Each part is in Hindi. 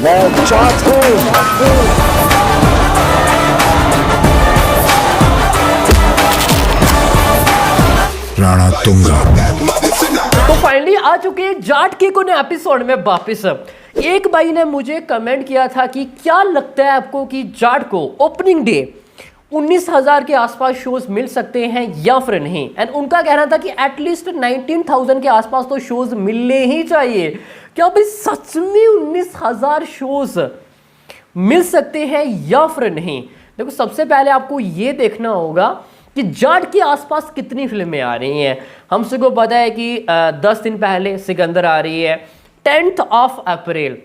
मैं जाट हूँ। राणा तुंगा। तो फाइनली आ चुके हैं जाट के कोने एपिसोड में वापस। एक भाई ने मुझे कमेंट किया था कि क्या लगता है आपको कि जाट को ओपनिंग डे 19,000 के आसपास शोज मिल सकते हैं या फिर नहीं। एंड उनका कहना था कि एटलीस्ट 19,000 के आसपास तो शोज मिलने ही चाहिए। क्या भाई सच में 19,000 शोज मिल सकते हैं या फिर नहीं। देखो सबसे पहले आपको ये देखना होगा कि जाट के आसपास कितनी फिल्में आ रही हैं। हम सबको पता है कि 10 दिन पहले सिकंदर आ रही है, 10th ऑफ अप्रैल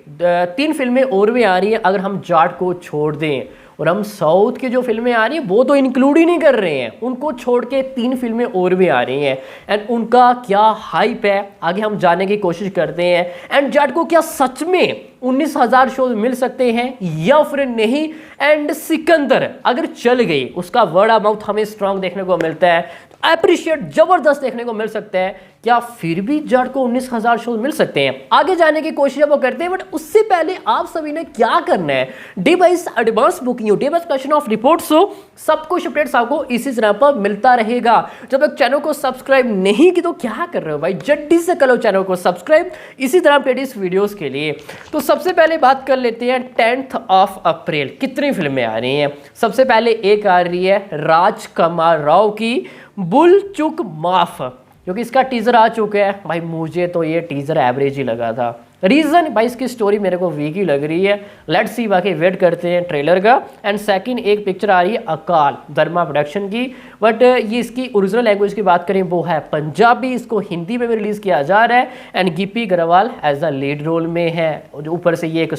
3 फिल्में और भी आ रही हैं अगर हम जाट को छोड़ दें। और हम साउथ की जो फिल्में आ रही हैं वो तो इंक्लूड ही नहीं कर रहे हैं, उनको छोड़ के 3 फिल्में और भी आ रही हैं। एंड उनका क्या हाइप है आगे हम जानने की कोशिश करते हैं। एंड जाट को क्या सच में 19,000 शोज मिल सकते हैं या फिर नहीं। एंड सिकंदर अगर चल गई, उसका वर्ड ऑफ माउथ हमें स्ट्रांग देखने को मिलता है, अप्रिशिएट जबरदस्त देखने को मिल सकता है, क्या फिर भी जाट को 19,000 शोज मिल सकते हैं। आगे जाने की कोशिश वो करते हैं, बट उससे पहले आप सभी ने क्या करना है, device advance booking device question of reports हो, सब कुछ अपडेट्स आपको इसी तरह पर मिलता रहेगा। जब तक चैनल को सब्सक्राइब नहीं की तो क्या कर रहे हो भाई, जल्दी से करो चैनल को सब्सक्राइब इसी तरह अपडेट्स वीडियोस के लिए। तो सबसे पहले बात कर लेते हैं 10th ऑफ अप्रैल कितनी फिल्में आ रही हैं। सबसे पहले एक आ रही है राजकुमार राव की बुल चुक माफ, क्योंकि इसका टीजर आ चुका है। भाई मुझे तो ये टीजर एवरेज ही लगा था। रीजन भाई इसकी स्टोरी मेरे को वीक ही लग रही है। लेट्स सी, बाकी वेट करते हैं ट्रेलर का। एंड सेकंड एक पिक्चर आ रही है अकाल धर्मा प्रोडक्शन की, बट ये इसकी ओरिजिनल लैंग्वेज की बात करें वो है पंजाबी, इसको हिंदी में भी रिलीज किया जा रहा है। And Gippy Grewal as a lead role में है, ऊपर से ये एक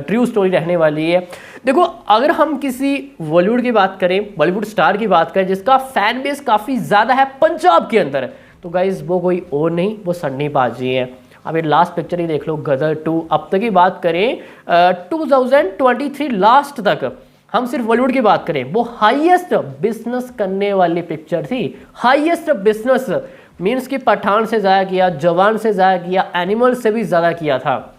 ट्रू स्टोरी रहने वाली है। देखो अगर हम किसी बॉलीवुड की बात करें, बॉलीवुड स्टार की बात करें जिसका फैन बेस काफ़ी ज़्यादा है पंजाब के अंदर, तो गाइज वो कोई और नहीं, वो सन्नी पाजी है। अब ये लास्ट पिक्चर ही देख लो गदर 2। अब तक की बात करें 2023 लास्ट तक हम सिर्फ बॉलीवुड की बात करें, वो हाईएस्ट बिजनेस करने वाली पिक्चर थी। हाईएस्ट बिजनेस मीन्स कि पठान से ज़्यादा किया, जवान से ज़्यादा किया, एनिमल से भी ज़्यादा किया था।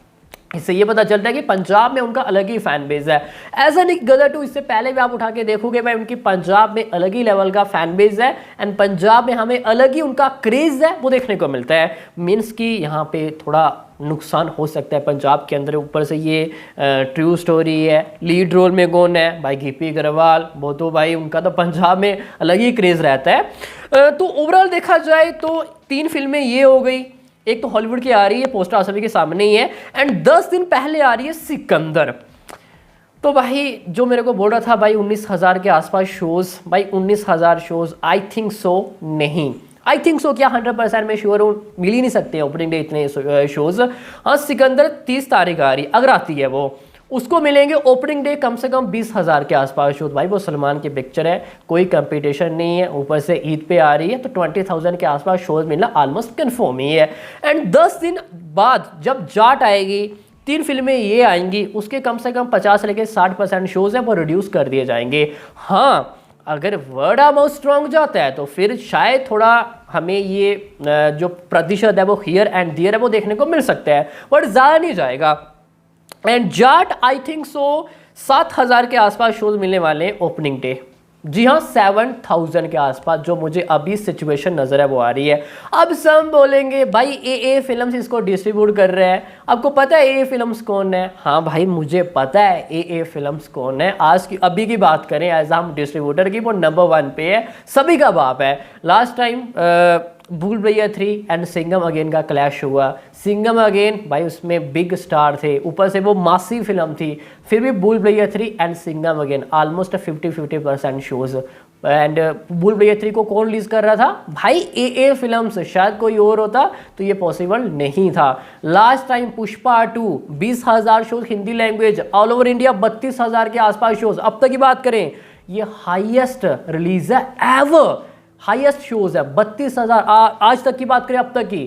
इससे ये पता चलता है कि पंजाब में उनका अलग ही फैन बेस है। ऐसा नहीं गदर 2, इससे पहले भी आप उठा के देखोगे भाई उनकी पंजाब में अलग ही लेवल का फैन बेस है। एंड पंजाब में हमें अलग ही उनका क्रेज है वो देखने को मिलता है। मीन्स कि यहाँ पे थोड़ा नुकसान हो सकता है पंजाब के अंदर। ऊपर से ये ट्रू स्टोरी है, लीड रोल में कौन है भाई गिप्पी ग्रेवाल, वो तो भाई उनका तो पंजाब में अलग ही क्रेज रहता है। तो ओवरऑल देखा जाए तो 3 फिल्में ये हो गई। एक तो हॉलीवुड की आ रही है, पोस्टर आप सभी के सामने ही है। एंड 10 दिन पहले आ रही है सिकंदर। तो भाई जो मेरे को बोल रहा था भाई 19,000 के आसपास शोज, भाई 19,000 शोज आई थिंक सो नहीं। आई थिंक सो क्या 100% में श्योर हूँ, मिल ही नहीं सकते ओपनिंग डे इतने शोज। हाँ सिकंदर 30 तारीख आ रही, अगर आती है वो, उसको मिलेंगे ओपनिंग डे कम से कम 20,000 के आसपास शोज। भाई वो सलमान की पिक्चर है, कोई कंपटीशन नहीं है, ऊपर से ईद पे आ रही है, तो 20,000 के आसपास शोज मिलना ऑलमोस्ट कन्फर्म ही है। एंड 10 दिन बाद जब जाट आएगी, 3 फिल्में ये आएंगी, उसके कम से कम 50 लेके 60% शोज है वो रिड्यूस कर दिए जाएंगे। हाँ अगर वर्ड ऑफ माउथ स्ट्रॉन्ग जाता है तो फिर शायद थोड़ा हमें ये जो प्रतिशत है वो हियर एंड देयर है वो देखने को मिल सकता है, बट ज़्यादा नहीं जाएगा। And Jat I think so 7,000 के आसपास शोज मिलने वाले हैं ओपनिंग डे। जी हाँ 7,000 के आसपास जो मुझे अभी सिचुएशन नजर है वो आ रही है। अब सब बोलेंगे भाई ए फिल्म्स इसको डिस्ट्रीब्यूट कर रहे हैं, आपको पता है ए फिल्म्स कौन है। हाँ भाई मुझे पता है ए फिल्म्स कौन है। आज की अभी की बात करें एज हम डिस्ट्रीब्यूटर की, वो नंबर 1 पे है, सभी का बाप है। लास्ट टाइम भूल भैया 3 एंड सिंघम अगेन का क्लैश हुआ। सिंघम अगेन भाई उसमें बिग स्टार थे, ऊपर से वो मासी फिल्म थी, फिर भी भूल भैया 3 and Singham again almost 50% shows. And भूल भैया 3 को कौन रिलीज कर रहा था भाई ए फिल्म्स, शायद कोई और होता तो ये पॉसिबल नहीं था। Last time Pushpa 2 20,000 shows Hindi language, all over India 32,000 के आसपास शोज। अब तक की बात करें ये हाईएस्ट रिलीज है एवर, हाईएस्ट शोज है 32,000। आज तक की बात करें अब तक की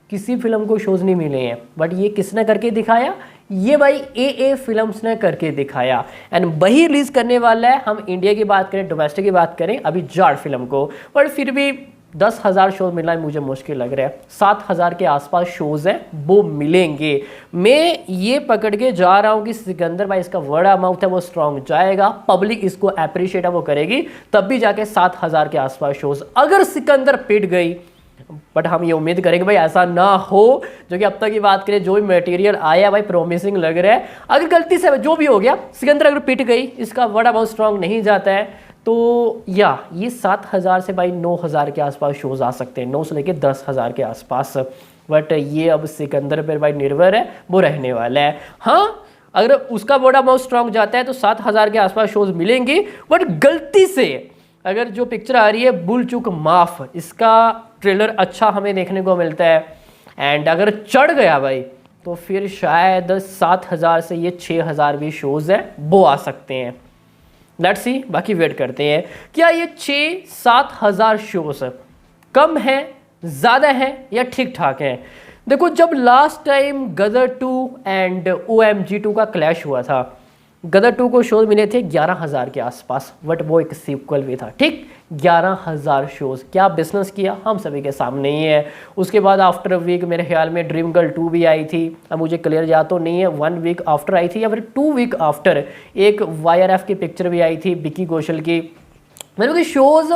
किसी फिल्म को शोज नहीं मिले हैं, बट ये किसने करके दिखाया, ये भाई ए फिल्म्स ने करके दिखाया। एंड वही रिलीज करने वाला है, हम इंडिया की बात करें, डोमेस्टिक की बात करें अभी जाट फिल्म को, बट फिर भी 10,000 शोज मिलना मुझे मुश्किल लग रहा है। 7,000 के आसपास शोज हैं वो मिलेंगे। मैं ये पकड़ के जा रहा हूँ कि सिकंदर भाई इसका वर्ड ऑफ माउथ है वो स्ट्रॉन्ग जाएगा, पब्लिक इसको अप्रिशिएट है वो करेगी, तब भी जाके 7,000 के आसपास शोज। अगर सिकंदर पिट गई, बट हम ये उम्मीद करेंगे भाई ऐसा ना हो, जो कि अब तक की बात करें जो भी मटेरियल आया भाई प्रॉमिसिंग लग रहा है। अगर गलती से जो भी हो गया, सिकंदर अगर पिट गई, इसका वर्ड ऑफ माउथ स्ट्रॉन्ग नहीं जाता है, तो या ये 7,000 से भाई 9,000 के आसपास शोज आ सकते हैं, 9 से लेके 10,000 के आसपास। बट ये अब सिकंदर पर भाई निर्भर है वो रहने वाला है। हाँ, अगर उसका वर्ड ऑफ माउथ स्ट्रॉन्ग जाता है तो 7,000 के आसपास शोज मिलेंगे। बट गलती से अगर जो पिक्चर आ रही है भूल चूक माफ, इसका ट्रेलर अच्छा हमें देखने को मिलता है, एंड अगर चढ़ गया भाई तो फिर शायद 7,000 से ये 6,000 भी शोज हैं वो आ सकते हैं। लेट्स सी, बाकी वेट करते हैं क्या ये 6-7,000 शोज कम है, ज़्यादा है या ठीक ठाक है। देखो, जब last time Gadar 2 and OMG 2 का क्लैश हुआ था, गदर 2 को शोज मिले थे 11,000 के आसपास, बट वो एक सीक्वल भी था, ठीक। 11,000 शोज क्या बिजनेस किया हम सभी के सामने ही है। उसके बाद आफ्टर वीक मेरे ख्याल में ड्रीम गर्ल 2 भी आई थी, अब मुझे क्लियर याद तो नहीं है 1 वीक आफ्टर आई थी या फिर 2 वीक आफ्टर एक YRF की पिक्चर भी आई थी विक्की कौशल की। मेरे को शोज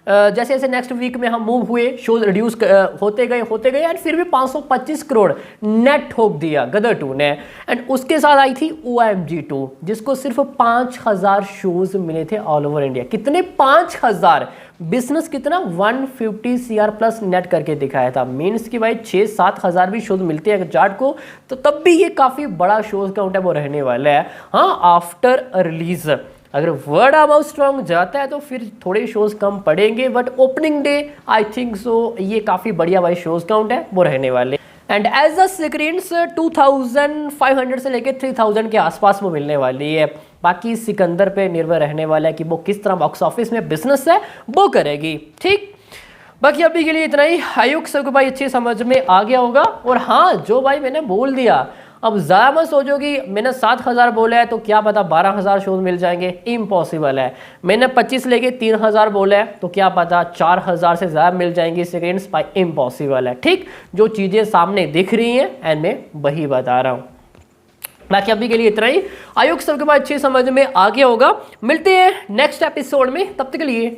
जैसे जैसे नेक्स्ट वीक में हम मूव हुए, शोज रिड्यूस होते गए एंड फिर भी 525 करोड़ नेट ठोक दिया गदर 2 ने। एंड उसके साथ आई थी OMG 2 जिसको सिर्फ 5,000 शोज मिले थे ऑल ओवर इंडिया। कितने? 5,000। बिजनेस कितना? 150 CR प्लस नेट करके दिखाया था। मीन्स कि भाई 6-7,000 भी शोज मिलते हैं जाट को, तो तब भी ये काफ़ी बड़ा शोज काउंट है वो रहने वाला है। हाँ, आफ्टर रिलीज अगर वर्ड ऑफ माउथ स्ट्रॉन्ग जाता है तो फिर थोड़े शोज कम पड़ेंगे, but opening day I think so ये काफ़ी बढ़िया भाई शोज काउंट है वो रहने वाले। एंड एज द स्क्रीन्स 2,500 से लेकर 3,000 के आसपास वो मिलने वाली है। बाकी सिकंदर पे निर्भर रहने वाला है कि वो किस तरह बॉक्स ऑफिस में बिजनेस है वो करेगी, ठीक। बाकी अभी के लिए इतना ही। आयुक्त सबको भाई अच्छी समझ में आ गया होगा। और हाँ, जो भाई मैंने बोल दिया, अब ज़्यादा मत सोचो कि मैंने 7,000 बोला है तो क्या पता 12,000 शोज मिल जाएंगे, इम्पॉसिबल है। मैंने 25 लेके 3,000 बोला है तो क्या पता 4,000 से ज़्यादा मिल जाएंगी सेकेंड्स, भाई इम्पॉसिबल है, ठीक। जो चीज़ें सामने दिख रही हैं एंड मैं वही बता रहा हूँ। बाकी अभी के लिए इतना ही। आयुक्त सबके बाद अच्छी समझ में आ गया होगा। मिलते हैं नेक्स्ट एपिसोड में, तब तक के लिए